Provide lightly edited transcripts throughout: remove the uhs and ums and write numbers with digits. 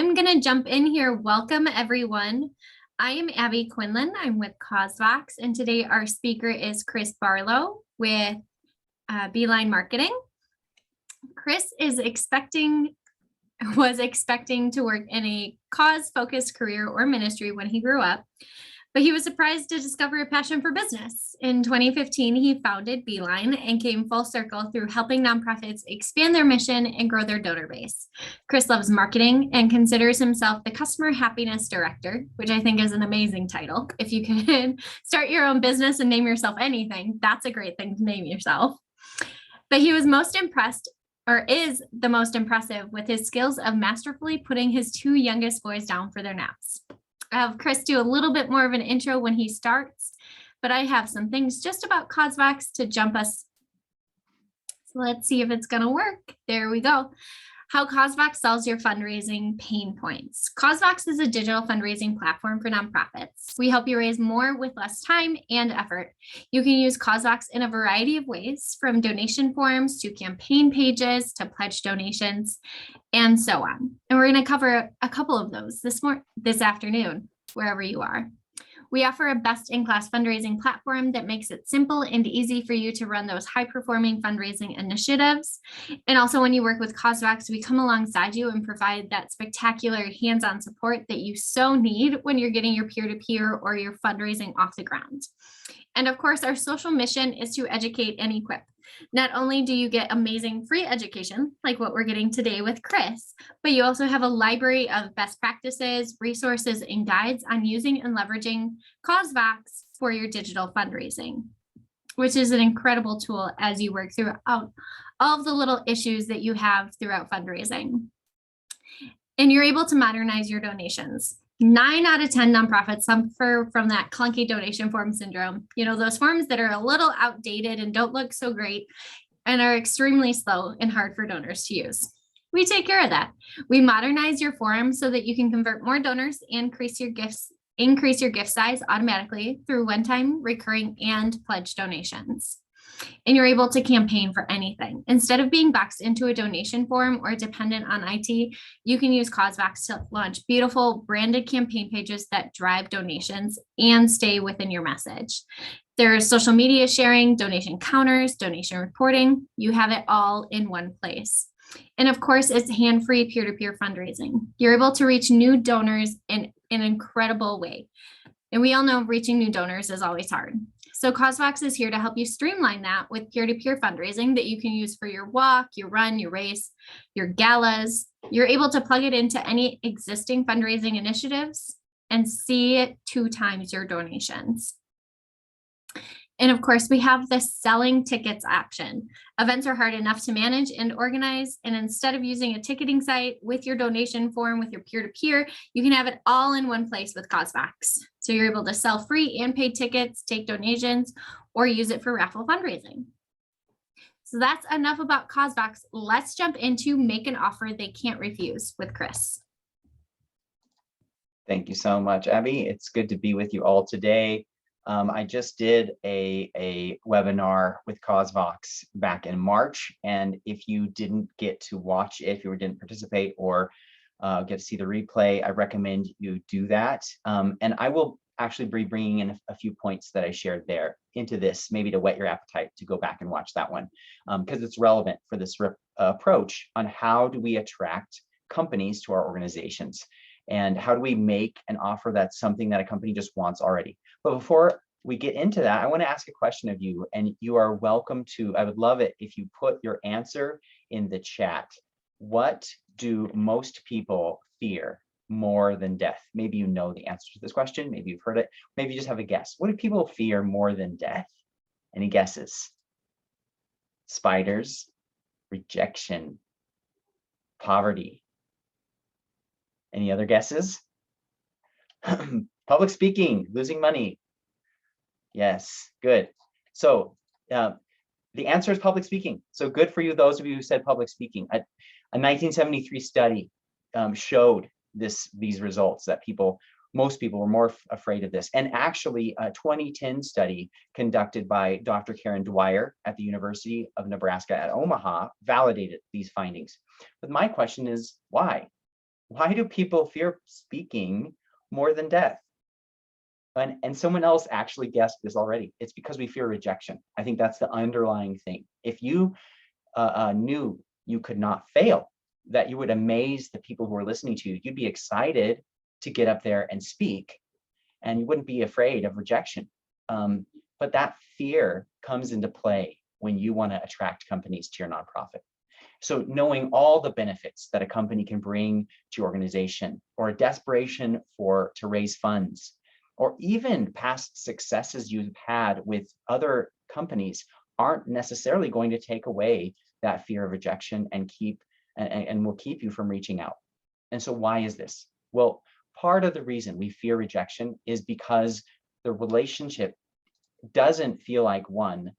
I'm going to jump in here. Welcome, everyone. I am Abby Quinlan. I'm with CauseVox, and today our speaker is Chris Barlow with Beeline Marketing. Chris was expecting to work in a cause-focused career or ministry when he grew up, but he was surprised to discover a passion for business. In 2015, he founded Beeline and came full circle through helping nonprofits expand their mission and grow their donor base. Chris loves marketing and considers himself the customer happiness director, which I think is an amazing title. If you can start your own business and name yourself anything, that's a great thing to name yourself. But he was most impressed, or is the most impressive, with his skills of masterfully putting his two youngest boys down for their naps. I'll have Chris do a little bit more of an intro when he starts, but I have some things just about CauseVox to jump us. So let's see if it's going to work. There we go. How CauseVox solves your fundraising pain points. CauseVox is a digital fundraising platform for nonprofits. We help you raise more with less time and effort. You can use CauseVox in a variety of ways, from donation forms to campaign pages to pledge donations, and so on. And we're going to cover a couple of those this afternoon, wherever you are. We offer a best-in-class fundraising platform that makes it simple and easy for you to run those high-performing fundraising initiatives. And also, when you work with CauseVox, we come alongside you and provide that spectacular hands-on support that you so need when you're getting your peer-to-peer or your fundraising off the ground. And of course, our social mission is to educate and equip. Not only do you get amazing free education, like what we're getting today with Chris, but you also have a library of best practices, resources, and guides on using and leveraging CauseVox for your digital fundraising, which is an incredible tool as you work throughout all of the little issues that you have throughout fundraising. And you're able to modernize your donations. 9 out of 10 nonprofits suffer from that clunky donation form syndrome. You know, those forms that are a little outdated and don't look so great and are extremely slow and hard for donors to use. We take care of that. We modernize your form so that you can convert more donors and increase your gift size automatically through one-time, recurring, and pledge donations. And you're able to campaign for anything. Instead of being boxed into a donation form or dependent on IT, you can use CauseVox to launch beautiful branded campaign pages that drive donations and stay within your message. There's social media sharing, donation counters, donation reporting. You have it all in one place. And of course, it's hand-free peer-to-peer fundraising. You're able to reach new donors in an incredible way. And we all know reaching new donors is always hard. So CauseVox is here to help you streamline that with peer-to-peer fundraising that you can use for your walk, your run, your race, your galas. You're able to plug it into any existing fundraising initiatives and see it 2 times your donations. And of course, we have the selling tickets option. Events are hard enough to manage and organize. And instead of using a ticketing site with your donation form, with your peer-to-peer, you can have it all in one place with CauseVox. So you're able to sell free and paid tickets, take donations, or use it for raffle fundraising. So that's enough about CauseVox. Let's jump into Make an Offer They Can't Refuse with Chris. Thank you so much, Abby. It's good to be with you all today. I just did a webinar with CauseVox back in March, and if you didn't get to watch it, if you didn't participate or get to see the replay, I recommend you do that. And I will actually be bringing in a few points that I shared there into this, maybe to whet your appetite to go back and watch that one, because it's relevant for this approach on how do we attract companies to our organizations. And how do we make an offer that's something that a company just wants already? But before we get into that, I want to ask a question of you, and you are welcome to, I would love it if you put your answer in the chat. What do most people fear more than death? Maybe you know the answer to this question, maybe you've heard it, maybe you just have a guess. What do people fear more than death? Any guesses? Spiders, rejection, poverty. Any other guesses? Public speaking, losing money. Yes, good. So the answer is public speaking. So good for you, those of you who said public speaking. A 1973 study showed these results, that most people were more afraid of this. And actually, a 2010 study conducted by Dr. Karen Dwyer at the University of Nebraska at Omaha validated these findings. But my question is, why? Why do people fear speaking more than death? And someone else actually guessed this already. It's because we fear rejection. I think that's the underlying thing. If you knew you could not fail, that you would amaze the people who are listening to you, you'd be excited to get up there and speak, and you wouldn't be afraid of rejection. But that fear comes into play when you want to attract companies to your nonprofit. So knowing all the benefits that a company can bring to your organization, or a desperation to raise funds, or even past successes you've had with other companies aren't necessarily going to take away that fear of rejection and will keep you from reaching out. And so why is this? Well, part of the reason we fear rejection is because the relationship doesn't feel like one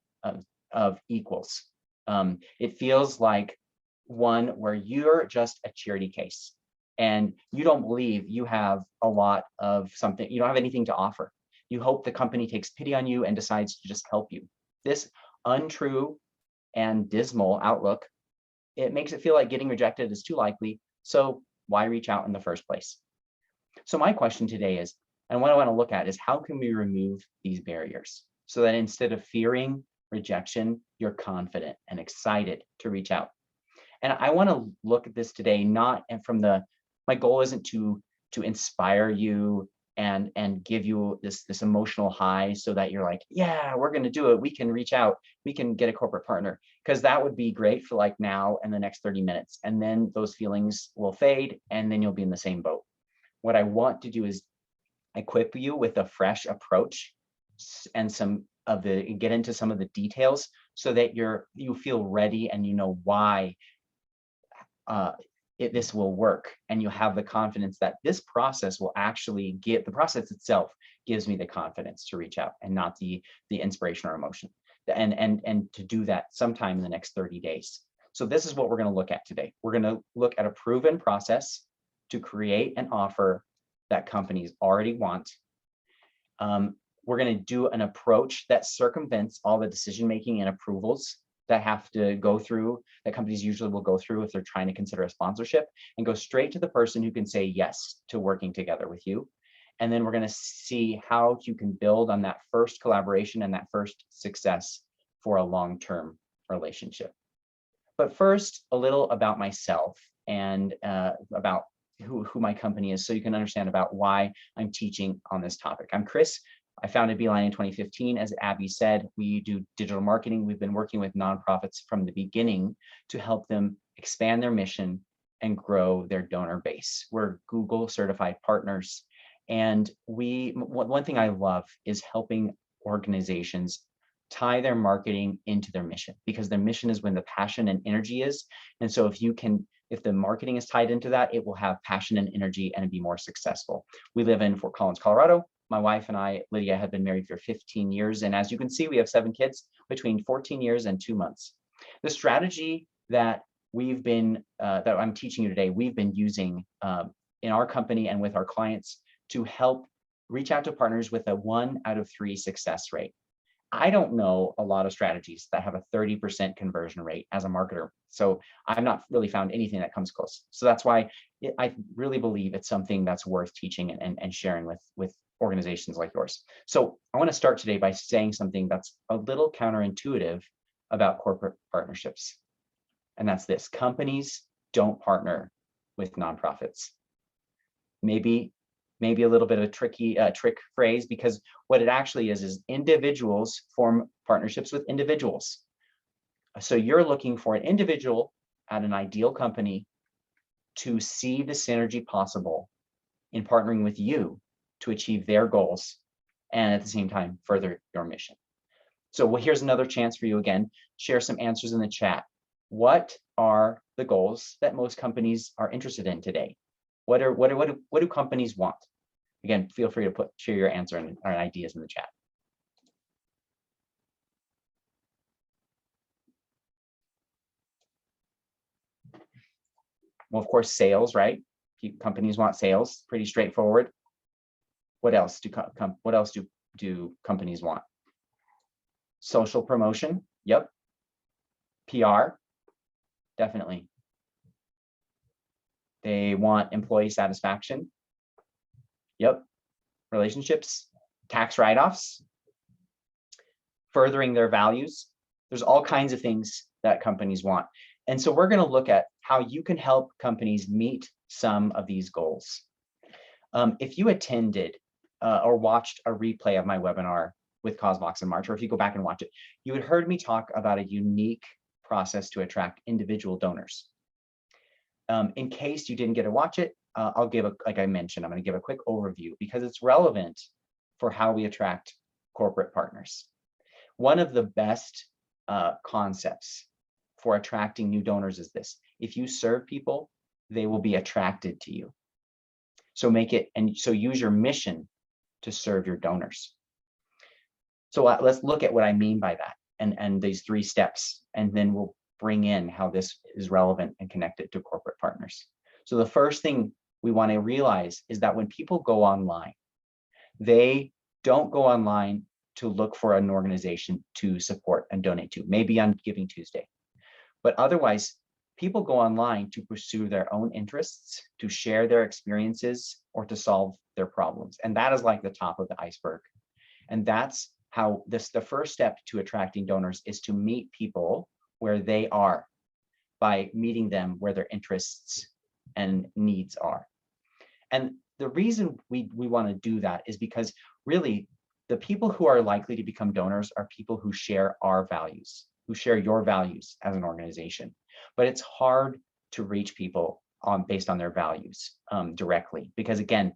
of equals. It feels like one where you're just a charity case and you don't believe you have a lot of something, you don't have anything to offer. You hope the company takes pity on you and decides to just help you. This untrue and dismal outlook, it makes it feel like getting rejected is too likely. So why reach out in the first place? So my question today is, and what I want to look at is, how can we remove these barriers so that instead of fearing rejection, you're confident and excited to reach out? And I want to look at this today, not from my goal isn't to inspire you and give you this emotional high so that you're like, yeah, we're going to do it. We can reach out. We can get a corporate partner, because that would be great for like now and the next 30 minutes. And then those feelings will fade and then you'll be in the same boat. What I want to do is equip you with a fresh approach and get into some of the details so that you feel ready and you know why this will work, and you have the confidence that this process will actually the process itself gives me the confidence to reach out, and not the inspiration or emotion, and to do that sometime in the next 30 days. So this is what we're going to look at today. We're going to look at a proven process to create an offer that companies already want. We're going to do an approach that circumvents all the decision-making and approvals that have to go through, that companies usually will go through if they're trying to consider a sponsorship, and go straight to the person who can say yes to working together with you. And then we're going to see how you can build on that first collaboration and that first success for a long-term relationship. But first, a little about myself and about who my company is, so you can understand about why I'm teaching on this topic. I'm Chris. I founded Beeline in 2015. As Abby said, we do digital marketing. We've been working with nonprofits from the beginning to help them expand their mission and grow their donor base. We're Google certified partners. And one thing I love is helping organizations tie their marketing into their mission, because their mission is when the passion and energy is. And so if the marketing is tied into that, it will have passion and energy and be more successful. We live in Fort Collins, Colorado. My wife and I, Lydia, have been married for 15 years. And as you can see, we have 7 kids between 14 years and 2 months. The strategy that that I'm teaching you today, we've been using in our company and with our clients to help reach out to partners with a 1 out of 3 success rate. I don't know a lot of strategies that have a 30% conversion rate as a marketer. So I've not really found anything that comes close. So that's why I really believe it's something that's worth teaching and sharing with organizations like yours. So I want to start today by saying something that's a little counterintuitive about corporate partnerships. And that's this: companies don't partner with nonprofits. Maybe a little bit of a trick phrase, because what it actually is individuals form partnerships with individuals. So you're looking for an individual at an ideal company to see the synergy possible in partnering with you to achieve their goals and at the same time further your mission. So here's another chance for you again. Share some answers in the chat. What are the goals that most companies are interested in today? What do companies want? Again, feel free to share your answer and ideas in the chat. Well, of course, sales, right? Companies want sales. Pretty straightforward. What else do companies want? Social promotion. Yep. PR. Definitely. They want employee satisfaction. Yep. Relationships, tax write-offs, furthering their values. There's all kinds of things that companies want. And so we're going to look at how you can help companies meet some of these goals. If you attended or watched a replay of my webinar with CauseVox in March, or if you go back and watch it, you had heard me talk about a unique process to attract individual donors. In case you didn't get to watch it, I'll give like I mentioned, I'm going to give a quick overview because it's relevant for how we attract corporate partners. One of the best concepts for attracting new donors is this: if you serve people, they will be attracted to you. So use your mission to serve your donors. So let's look at what I mean by that and these 3 steps, and then we'll bring in how this is relevant and connected to corporate partners. So the first thing we want to realize is that when people go online, they don't go online to look for an organization to support and donate to, maybe on Giving Tuesday. But otherwise, people go online to pursue their own interests, to share their experiences, or to solve their problems. And that is like the top of the iceberg. And that's how the first step to attracting donors is to meet people where they are, by meeting them where their interests and needs are. And the reason we want to do that is because really the people who are likely to become donors are people who share our values, who share your values as an organization. But it's hard to reach people based on their values directly, because again,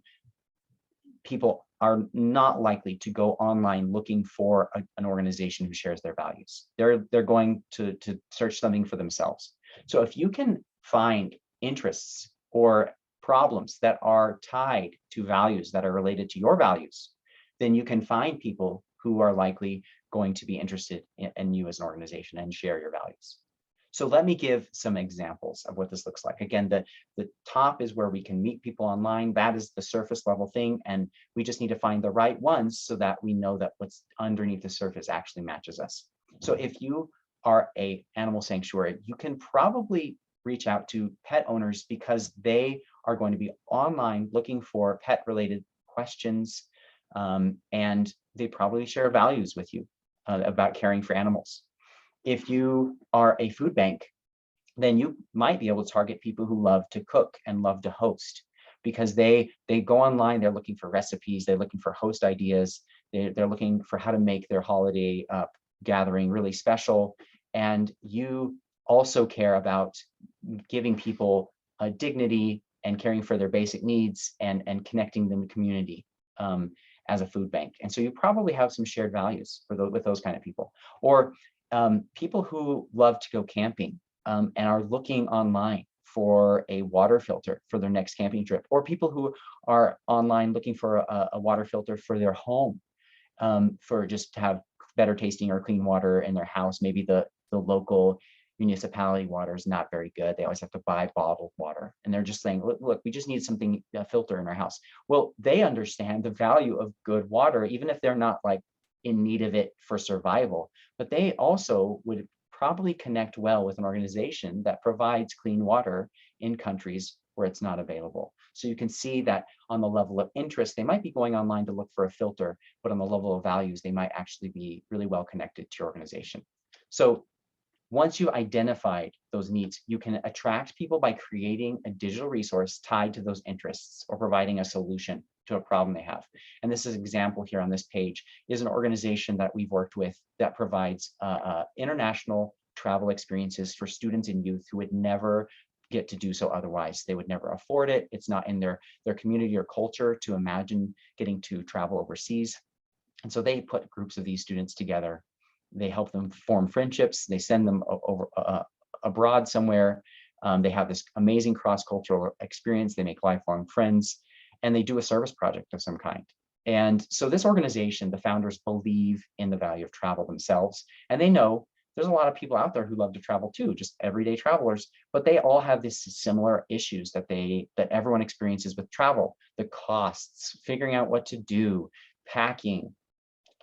people are not likely to go online looking for an organization who shares their values. They're going to search something for themselves. So if you can find interests or problems that are tied to values that are related to your values, then you can find people who are likely going to be interested in you as an organization and share your values. So let me give some examples of what this looks like. Again, the top is where we can meet people online. That is the surface level thing. And we just need to find the right ones so that we know that what's underneath the surface actually matches us. So if you are an animal sanctuary, you can probably reach out to pet owners because they are going to be online looking for pet related questions. And they probably share values with you about caring for animals. If you are a food bank, then you might be able to target people who love to cook and love to host, because they go online, they're looking for recipes, they're looking for host ideas, they're looking for how to make their holiday gathering really special. And you also care about giving people dignity and caring for their basic needs and connecting them to community as a food bank. And so you probably have some shared values with those kind of people. Or people who love to go camping and are looking online for a water filter for their next camping trip, or people who are online looking for a water filter for their home, for just to have better tasting or clean water in their house. Maybe the local municipality water is not very good. They always have to buy bottled water. And they're just saying, look, we just need something, a filter in our house. Well, they understand the value of good water, even if they're not like in need of it for survival, but they also would probably connect well with an organization that provides clean water in countries where it's not available. So you can see that on the level of interest, they might be going online to look for a filter, but on the level of values, they might actually be really well connected to your organization. So once you've identified those needs, you can attract people by creating a digital resource tied to those interests or providing a solution to a problem they have. And this is an example here on this page is an organization that we've worked with that provides international travel experiences for students and youth who would never get to do so otherwise. They would never afford it. It's not in their community or culture to imagine getting to travel overseas. And so they put groups of these students together. They help them form friendships. They send them over abroad somewhere. They have this amazing cross-cultural experience. They make lifelong friends, and they do a service project of some kind. And so this organization, the founders believe in the value of travel themselves, and they know there's a lot of people out there who love to travel too, just everyday travelers, but they all have these similar issues that everyone experiences with travel: the costs, figuring out what to do, packing,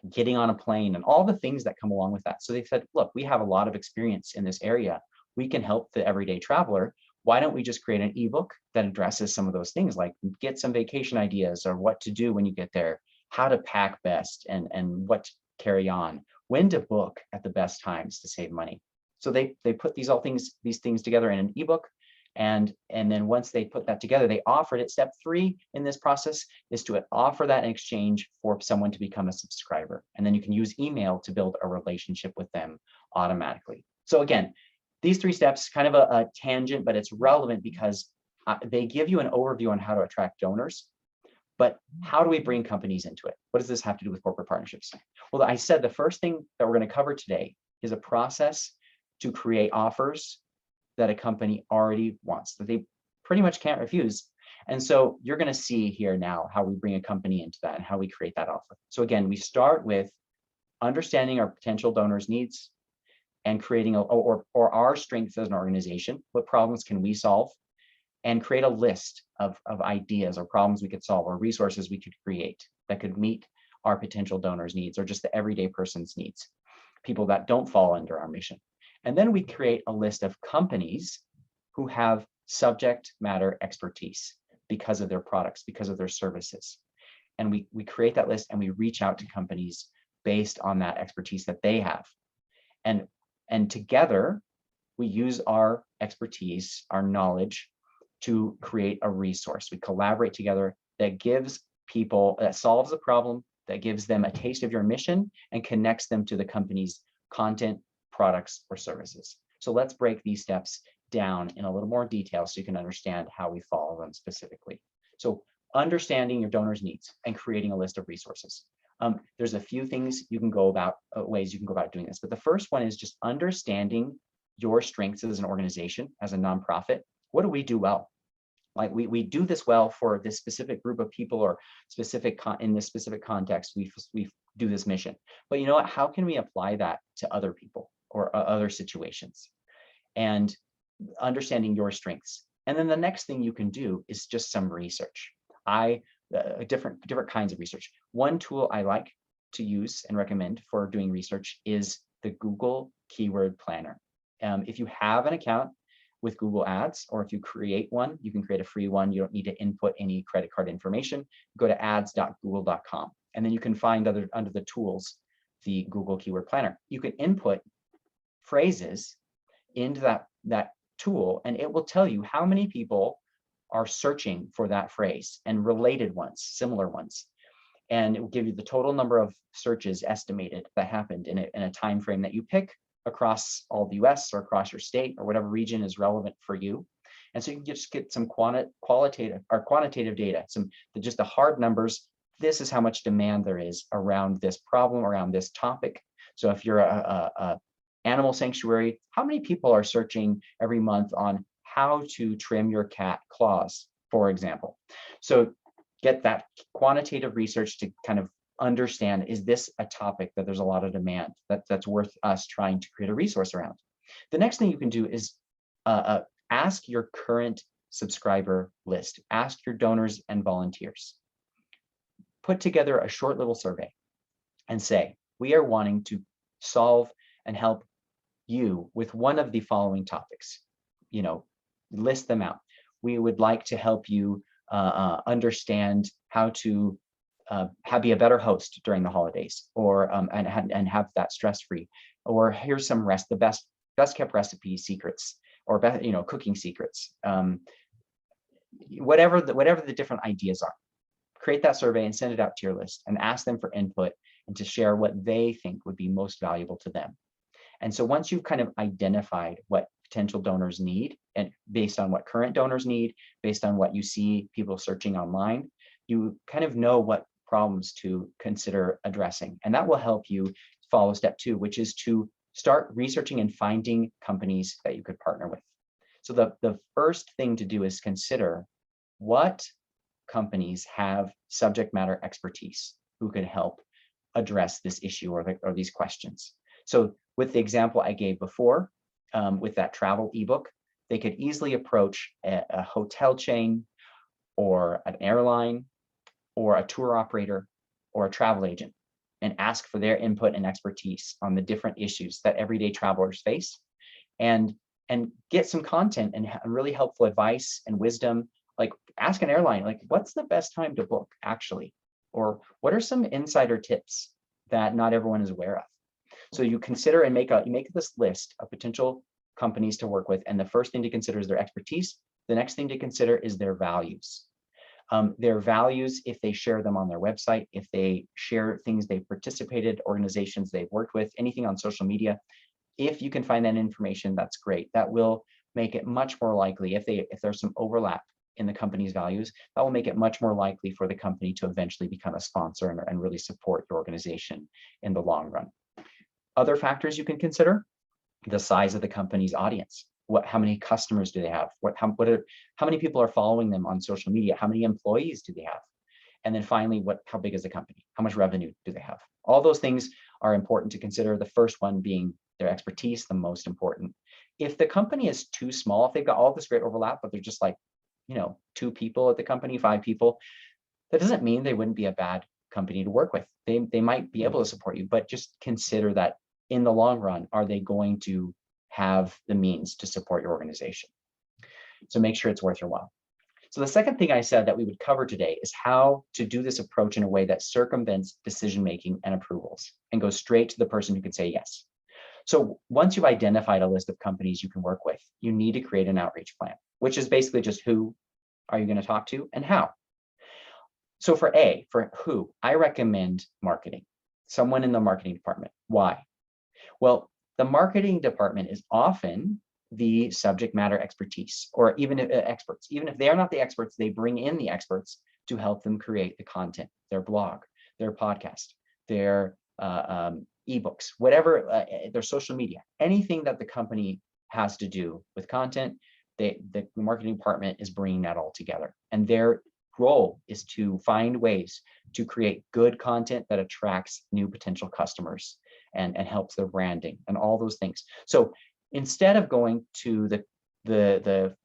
getting on a plane, and all the things that come along with that. So they said, look, we have a lot of experience in this area. We can help the everyday traveler. why don't we just create an ebook that addresses some of those things, like get some vacation ideas or what to do when you get there, how to pack best and what to carry on, when to book at the best times to save money. So they put these things together in an ebook. And then once they put that together, they offered it. Step 3 in this process is to offer that in exchange for someone to become a subscriber. And then you can use email to build a relationship with them automatically. So again, these 3 steps, kind of a tangent, but it's relevant because they give you an overview on how to attract donors. But how do we bring companies into it? What does this have to do with corporate partnerships? Well, I said the first thing that we're going to cover today is a process to create offers that a company already wants, that they pretty much can't refuse. And so you're going to see here now how we bring a company into that and how we create that offer. So again, we start with understanding our potential donors' needs and creating or our strengths as an organization. What problems can we solve? And create a list of ideas or problems we could solve or resources we could create that could meet our potential donors' needs or just the everyday person's needs, people that don't fall under our mission. And then we create a list of companies who have subject matter expertise because of their products, because of their services. And we create that list and we reach out to companies based on that expertise that they have. And together, we use our expertise, our knowledge, to create a resource. We collaborate together that gives people, that solves a problem, that gives them a taste of your mission and connects them to the company's content, products, or services. So let's break these steps down in a little more detail so you can understand how we follow them specifically. So understanding your donors' needs and creating a list of resources. There's a few things you can go about, ways you can go about doing this, but the first one is just understanding your strengths as an organization, as a nonprofit. What do we do well? Like we do this well for this specific group of people or specific in this specific context, we do this mission. But you know what? How can we apply that to other people or other situations? And understanding your strengths. And then the next thing you can do is just some research. Different kinds of research. One tool I like to use and recommend for doing research is the Google Keyword Planner. If you have an account with Google Ads, or if you create one, you can create a free one. You don't need to input any credit card information. Go to ads.google.com, and then you can find under the tools, the Google Keyword Planner. You can input phrases into that tool, and it will tell you how many people are searching for that phrase and related ones, similar ones. And it will give you the total number of searches estimated that happened in a time frame that you pick across all the US or across your state or whatever region is relevant for you. And so you can just get some qualitative or quantitative data, just the hard numbers. This is how much demand there is around this problem, around this topic. So if you're a animal sanctuary, how many people are searching every month on how to trim your cat claws, for example? So get that quantitative research to kind of understand, is this a topic that there's a lot of demand that's worth us trying to create a resource around? The next thing you can do is ask your current subscriber list, ask your donors and volunteers. Put together a short little survey and say, we are wanting to solve and help you with one of the following topics. List them out. We would like to help you understand how to be a better host during the holidays, or and have that stress-free. Or here's some the best kept recipe secrets, or cooking secrets. Whatever the different ideas are, create that survey and send it out to your list and ask them for input and to share what they think would be most valuable to them. And so once you've kind of identified what potential donors need, and based on what current donors need, based on what you see people searching online, you kind of know what problems to consider addressing. And that will help you follow step 2, which is to start researching and finding companies that you could partner with. So the first thing to do is consider what companies have subject matter expertise who could help address this issue or these questions. So with the example I gave before, with that travel ebook, they could easily approach a hotel chain or an airline or a tour operator or a travel agent and ask for their input and expertise on the different issues that everyday travelers face. And and get some content and really helpful advice and wisdom. Like ask an airline, like what's the best time to book actually? Or what are some insider tips that not everyone is aware of? So you consider and you make this list of potential companies to work with. And the first thing to consider is their expertise. The next thing to consider is their values. Their values, if they share them on their website, if they share things they've participated, organizations they've worked with, anything on social media, if you can find that information, that's great. That will make it much more likely, if there's some overlap in the company's values, that will make it much more likely for the company to eventually become a sponsor and really support your organization in the long run. Other factors you can consider: the size of the company's audience. How many customers do they have? How many people are following them on social media? How many employees do they have? And then finally, how big is the company? How much revenue do they have? All those things are important to consider. The first one being their expertise, the most important. If the company is too small, if they've got all this great overlap, but they're just like, 2 people at the company, 5 people, that doesn't mean they wouldn't be a bad company to work with. They might be able to support you, but just consider that in the long run, are they going to have the means to support your organization? So make sure it's worth your while. So the second thing I said that we would cover today is how to do this approach in a way that circumvents decision-making and approvals and goes straight to the person who can say yes. So once you've identified a list of companies you can work with, you need to create an outreach plan, which is basically just who are you going to talk to and how. So for who, I recommend marketing, someone in the marketing department. Why? Well, the marketing department is often the subject matter expertise, or even experts. Even if they are not the experts, they bring in the experts to help them create the content, their blog, their podcast, their ebooks, whatever, their social media, anything that the company has to do with content, the marketing department is bringing that all together. And their role is to find ways to create good content that attracts new potential customers and helps their branding and all those things. So instead of going to the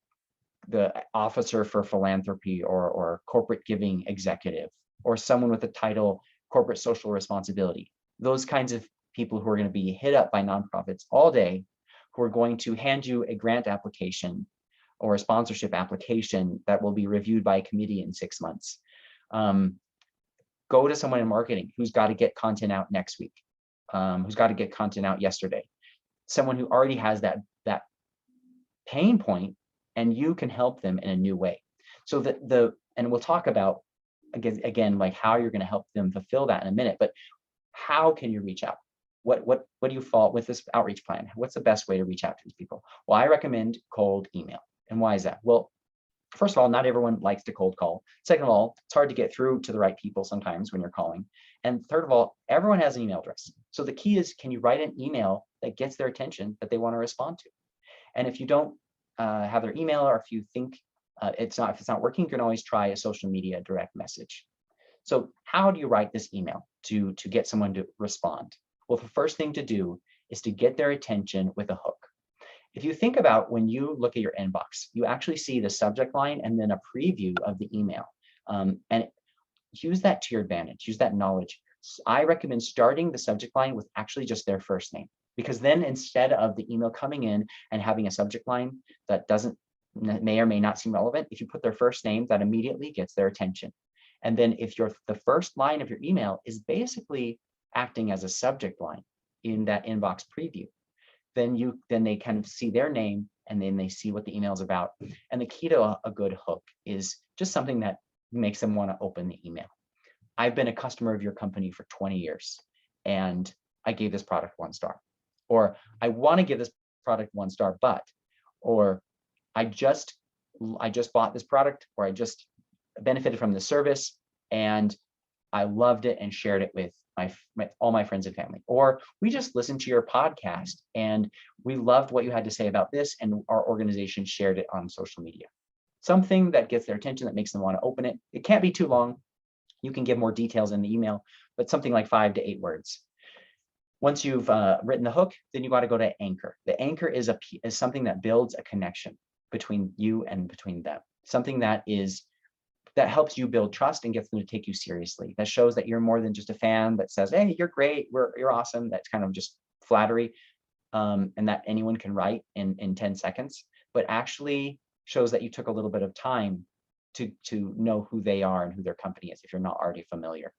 officer for philanthropy or corporate giving executive or someone with the title corporate social responsibility, those kinds of people who are going to be hit up by nonprofits all day, who are going to hand you a grant application or a sponsorship application that will be reviewed by a committee in 6 months. Go to someone in marketing who's got to get content out next week, who's got to get content out yesterday, someone who already has that pain point, and you can help them in a new way. So and we'll talk about again like how you're going to help them fulfill that in a minute, but how can you reach out? What do you fall with this outreach plan? What's the best way to reach out to these people? Well, I recommend cold email. And why is that? Well, first of all, not everyone likes to cold call. Second of all, it's hard to get through to the right people sometimes when you're calling. And third of all, everyone has an email address. So the key is, can you write an email that gets their attention that they want to respond to? And if you don't have their email, or if you think if it's not working, you can always try a social media direct message. So how do you write this email to get someone to respond? Well, the first thing to do is to get their attention with a hook. If you think about when you look at your inbox, you actually see the subject line and then a preview of the email. And use that to your advantage, use that knowledge. I recommend starting the subject line with actually just their first name, because then instead of the email coming in and having a subject line that may or may not seem relevant, if you put their first name, that immediately gets their attention. And then if the first line of your email is basically acting as a subject line in that inbox preview, then they kind of see their name and then they see what the email is about. And the key to a good hook is just something that makes them want to open the email. I've been a customer of your company for 20 years and I gave this product 1 star, or I want to give this product 1 star, or I just bought this product, or I just benefited from the service and I loved it and shared it with all my friends and family. Or we just listened to your podcast and we loved what you had to say about this, and our organization shared it on social media. Something that gets their attention, that makes them want to open it. It can't be too long. You can give more details in the email, but something like 5 to 8 words. Once you've written the hook, then you got to go to anchor. The anchor is something that builds a connection between you and between them. Something that helps you build trust and gets them to take you seriously. That shows that you're more than just a fan that says, hey, you're great, you're awesome. That's kind of just flattery. and that anyone can write in 10 seconds, but actually shows that you took a little bit of time to know who they are and who their company is if you're not already familiar.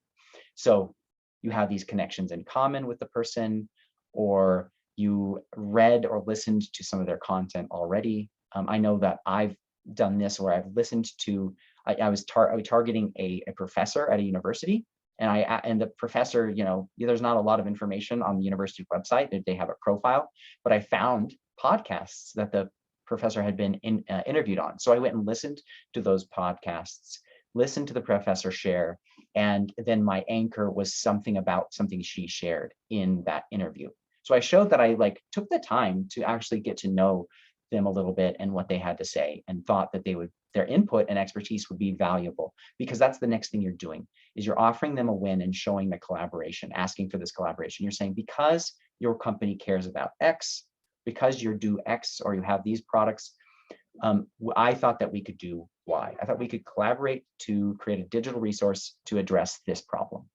So you have these connections in common with the person, or you read or listened to some of their content already. I know that I've done this where I've listened to, I was targeting a professor at a university, and the professor, you know, there's not a lot of information on the university website. They have a profile, but I found podcasts that the professor had been interviewed on. So I went and listened to those podcasts, listened to the professor share, and then my anchor was something about something she shared in that interview. So I showed that I took the time to actually get to know them a little bit and what they had to say, and thought that their input and expertise would be valuable, because that's the next thing you're doing, is you're offering them a win and showing the collaboration, asking for this collaboration. You're saying, because your company cares about X, because you do X, or you have these products, I thought that we could do Y. I thought we could collaborate to create a digital resource to address this problem.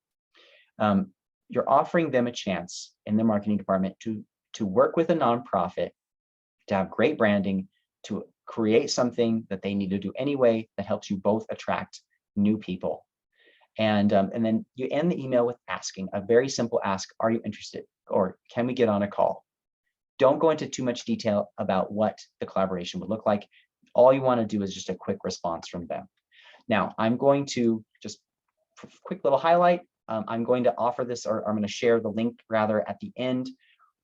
You're offering them a chance in the marketing department to work with a nonprofit, to have great branding, to create something that they need to do anyway that helps you both attract new people. And then you end the email with asking a very simple ask: are you interested? Or can we get on a call? Don't go into too much detail about what the collaboration would look like. All you want to do is just a quick response from them. Now, I'm going to just quick little highlight. I'm going to offer this, or I'm going to share the link rather at the end,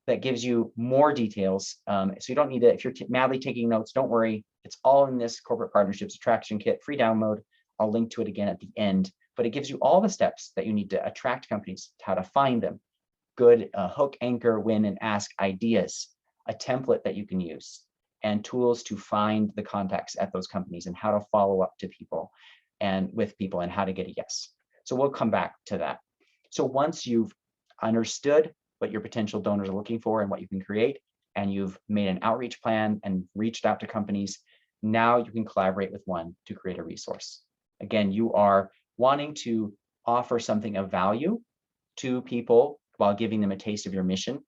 that gives you more details. So you don't need to, if you're madly taking notes, don't worry. It's all in this corporate partnerships attraction kit, free download. I'll link to it again at the end, but it gives you all the steps that you need to attract companies, how to find them, good hook, anchor, win, and ask ideas, a template that you can use, and tools to find the contacts at those companies, and how to follow up to people and with people, and how to get a yes. So we'll come back to that. So once you've understood what your potential donors are looking for and what you can create, and you've made an outreach plan and reached out to companies, now you can collaborate with one to create a resource. Again, you are wanting to offer something of value to people while giving them a taste of your mission,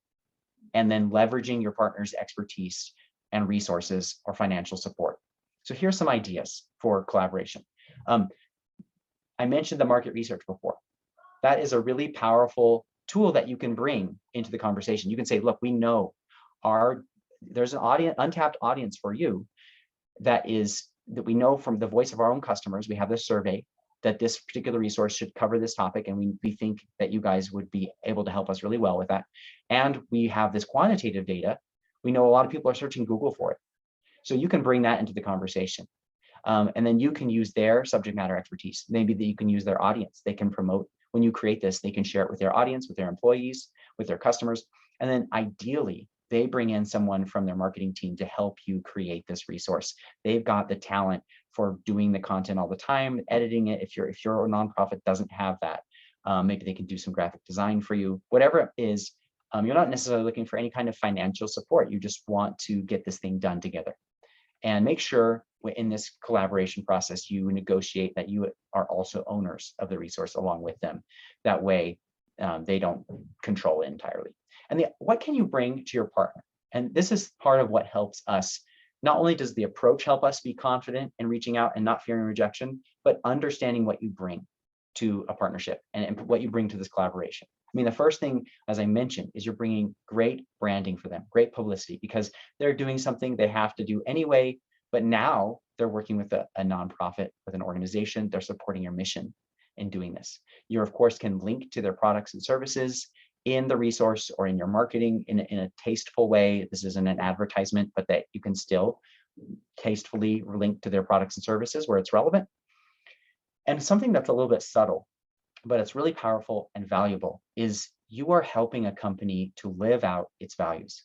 and then leveraging your partner's expertise and resources or financial support. So here's some ideas for collaboration. I mentioned the market research before. That is a really powerful tool that you can bring into the conversation. You can say, look, we know there's an audience, untapped audience for you, that we know from the voice of our own customers. We have this survey that this particular resource should cover this topic, and we think that you guys would be able to help us really well with that. And we have this quantitative data. We know a lot of people are searching Google for it. So you can bring that into the conversation. And then you can use their subject matter expertise. Maybe that you can use their audience. They can promote, when you create this, they can share it with their audience, with their employees, with their customers. And then ideally, they bring in someone from their marketing team to help you create this resource. They've got the talent for doing the content all the time, editing it. If your nonprofit doesn't have that, maybe they can do some graphic design for you. Whatever it is, you're not necessarily looking for any kind of financial support. You just want to get this thing done together. And make sure in this collaboration process, you negotiate that you are also owners of the resource along with them. That way, they don't control it entirely. And what can you bring to your partner? And this is part of what helps us. Not only does the approach help us be confident in reaching out and not fearing rejection, but understanding what you bring to a partnership and what you bring to this collaboration. I mean, the first thing, as I mentioned, is you're bringing great branding for them, great publicity, because they're doing something they have to do anyway, but now they're working with a nonprofit, with an organization. They're supporting your mission in doing this. You, of course, can link to their products and services in the resource or in your marketing in a tasteful way. This isn't an advertisement, but that you can still tastefully link to their products and services where it's relevant. And something that's a little bit subtle, but it's really powerful and valuable, is you are helping a company to live out its values.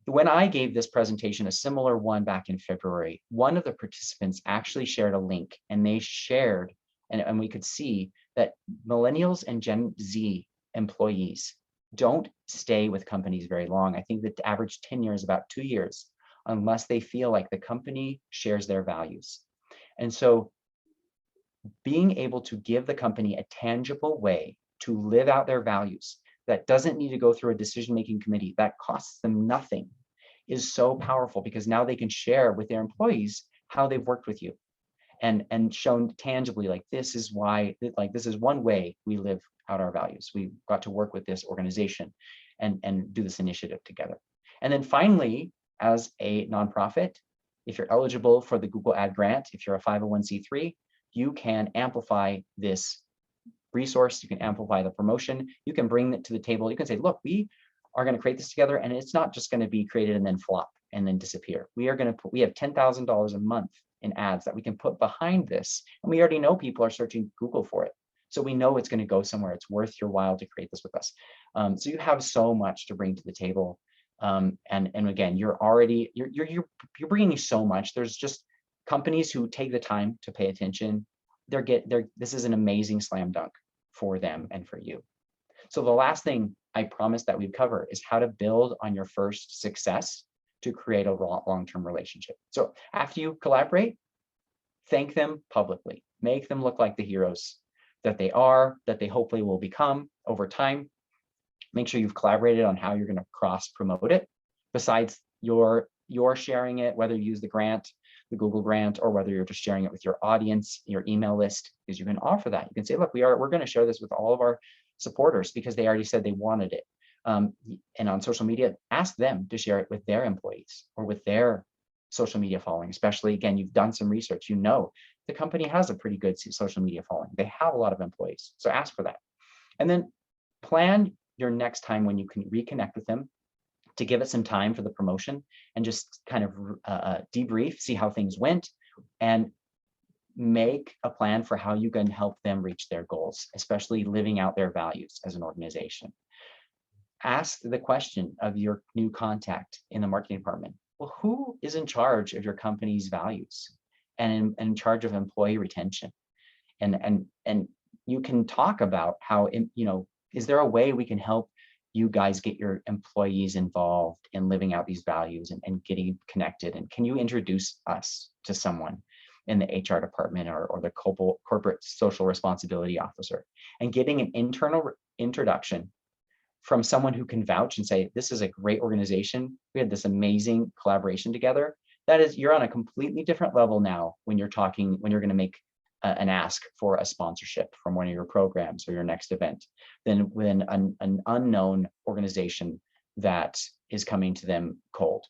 When I gave this presentation, a similar one back in February, one of the participants actually shared a link, and they shared, and we could see that millennials and Gen Z employees don't stay with companies very long. I think the average tenure is about 2 years, unless they feel like the company shares their values. And so being able to give the company a tangible way to live out their values, that doesn't need to go through a decision-making committee, that costs them nothing, is so powerful, because now they can share with their employees how they've worked with you and shown tangibly, like, this is why, like, this is one way we live out our values. We got to work with this organization and do this initiative together. And then finally, as a nonprofit, if you're eligible for the Google Ad Grant, if you're a 501c3, you can amplify this resource, you can amplify the promotion, you can bring it to the table. You can say, look, we are going to create this together, and it's not just going to be created and then flop and then disappear. We have $10,000 a month in ads that we can put behind this. And we already know people are searching Google for it. So we know it's going to go somewhere. It's worth your while to create this with us. So you have so much to bring to the table. And again, you're bringing so much. There's just companies who take the time to pay attention. This is an amazing slam dunk for them and for you. So the last thing I promised that we'd cover is how to build on your first success to create a long-term relationship. So after you collaborate, thank them publicly. Make them look like the heroes that they are, that they hopefully will become over time. Make sure you've collaborated on how you're going to cross-promote it. Besides your sharing it, whether you use the grant, the Google grant, or whether you're just sharing it with your audience, your email list, because you can offer that. You can say, look, we're going to share this with all of our supporters because they already said they wanted it. And on social media, ask them to share it with their employees or with their social media following, especially, again, you've done some research, you know the company has a pretty good social media following. They have a lot of employees, so ask for that. And then plan your next time when you can reconnect with them to give it some time for the promotion and just kind of debrief, see how things went, and make a plan for how you can help them reach their goals, especially living out their values as an organization. Ask the question of your new contact in the marketing department. Well, who is in charge of your company's values and in charge of employee retention? And you can talk about how, is there a way we can help you guys get your employees involved in living out these values and getting connected? And can you introduce us to someone in the HR department or the corporate social responsibility officer, and getting an internal introduction from someone who can vouch and say, this is a great organization. We had this amazing collaboration together. That is, you're on a completely different level now when you're going to make an ask for a sponsorship from one of your programs or your next event than when an unknown organization that is coming to them cold.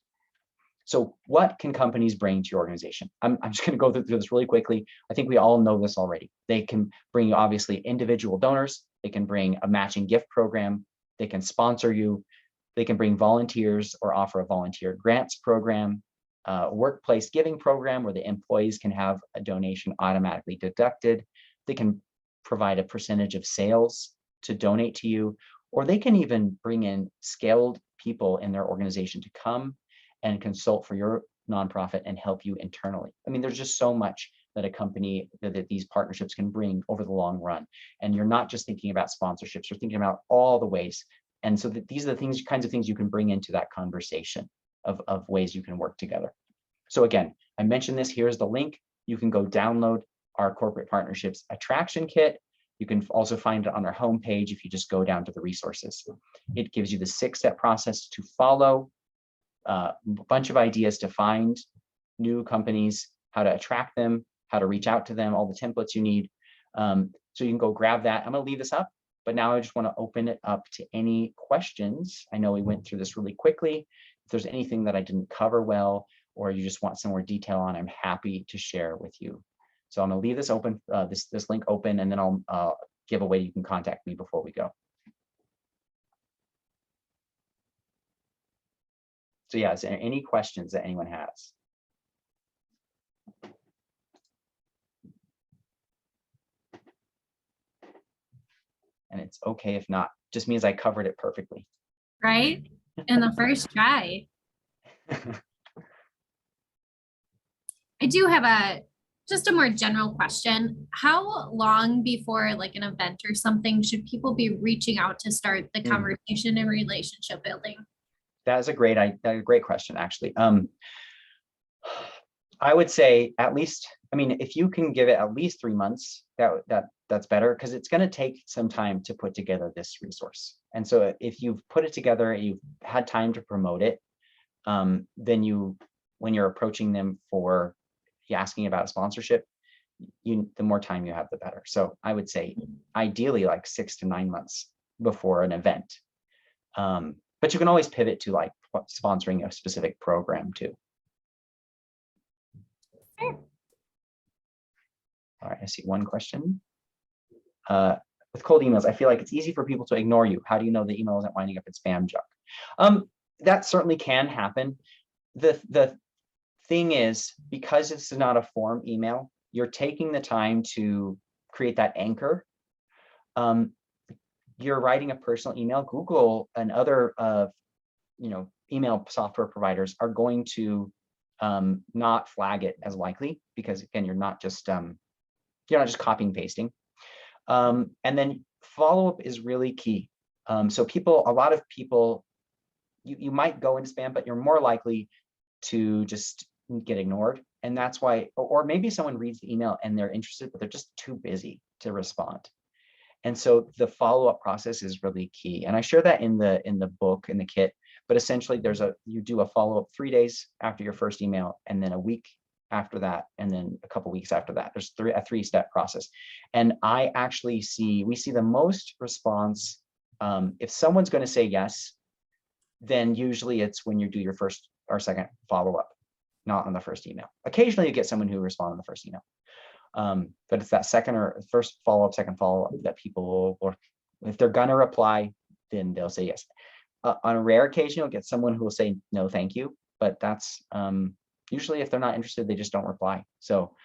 So what can companies bring to your organization? I'm just going to go through this really quickly. I think we all know this already. They can bring you, obviously, individual donors. They can bring a matching gift program. They can sponsor you. They can bring volunteers or offer a volunteer grants program, a workplace giving program where the employees can have a donation automatically deducted. They can provide a percentage of sales to donate to you, or they can even bring in skilled people in their organization to come and consult for your nonprofit and help you internally. I mean, there's just so much that a company, that these partnerships can bring over the long run. And you're not just thinking about sponsorships, you're thinking about all the ways. And so these are the kinds of things you can bring into that conversation of ways you can work together. So again, I mentioned this, here's the link. You can go download our corporate partnerships attraction kit. You can also find it on our homepage if you just go down to the resources. It gives you the 6-step process to follow, a bunch of ideas to find new companies, how to attract them, how to reach out to them, all the templates you need. So you can go grab that. I'm going to leave this up, but now I just want to open it up to any questions. I know we went through this really quickly. If there's anything that I didn't cover well, or you just want some more detail on, I'm happy to share with you. So I'm going to leave this open, this link open, and then I'll give a way you can contact me before we go. So yeah, is there any questions that anyone has? And it's okay if not, just means I covered it perfectly. Right? In the first try. I do have just a more general question. How long before like an event or something should people be reaching out to start the conversation and relationship building? That is a great question, actually. I would say at least, I mean, if you can give it at least 3 months, that that's better, because it's going to take some time to put together this resource. And so if you've put it together, you've had time to promote it, then when you're approaching them for asking about a sponsorship, the more time you have, the better. So I would say ideally like 6 to 9 months before an event. But you can always pivot to like sponsoring a specific program too. Sure. All right, I see one question. With cold emails, I feel like it's easy for people to ignore you. How do you know the email isn't winding up in spam junk? That certainly can happen. The thing is, because it's not a form email, you're taking the time to create that anchor. You're writing a personal email. Google and other email software providers are going to not flag it as likely, because again, you're not just copying and pasting. And then follow-up is really key. So a lot of people, you might go into spam, but you're more likely to just get ignored. And that's why, or maybe someone reads the email and they're interested, but they're just too busy to respond. And so the follow-up process is really key. And I share that in the book, in the kit, but essentially you do a follow-up 3 days after your first email, and then a week after that, and then a couple weeks after that. There's a 3-step process. And we see the most response. If someone's going to say yes, then usually it's when you do your first or second follow-up, not on the first email. Occasionally you get someone who responds on the first email. But it's that second or first follow-up, second follow-up that people will, or if they're gonna reply, then they'll say yes. On a rare occasion, you'll get someone who will say no, thank you. But that's usually, if they're not interested, they just don't reply. So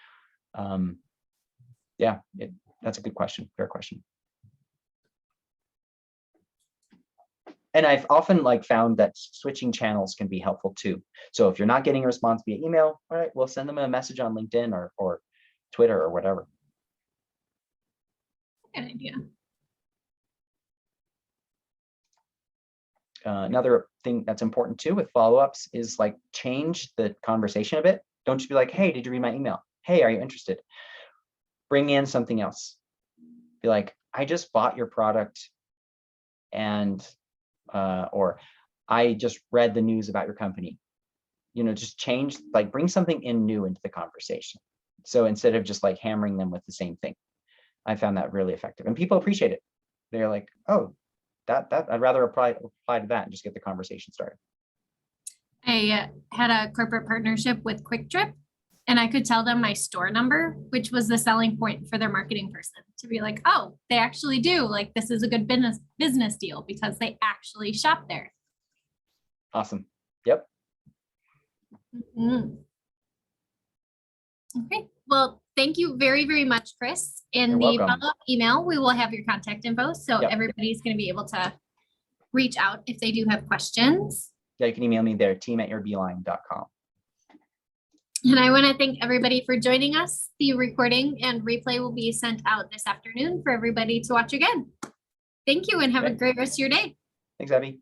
yeah, that's a good question, fair question. And I've often found that switching channels can be helpful too. So if you're not getting a response via email, all right, we'll send them a message on LinkedIn or Twitter or whatever. Good idea. Another thing that's important too with follow-ups is change the conversation a bit. Don't just be like, hey, did you read my email? Hey, are you interested? Bring in something else. Be like, I just bought your product, and or I just read the news about your company. Just change, bring something new into the conversation. So instead of just hammering them with the same thing, I found that really effective, and people appreciate it. They're like, oh, that I'd rather reply to that and just get the conversation started. I had a corporate partnership with Quick Trip, and I could tell them my store number, which was the selling point for their marketing person, to be like, oh, they actually do, this is a good business deal because they actually shop there. Awesome. Yep. Mm-hmm. Okay. Well, thank you very, very much, Chris. In You're the welcome. follow-up email, we will have your contact info, so Yep. everybody's going to be able to reach out if they do have questions. Yeah, you can email me there, team@yourbeeline.com. And I want to thank everybody for joining us. The recording and replay will be sent out this afternoon for everybody to watch again. Thank you, and have a great rest of your day. Thanks, Abby.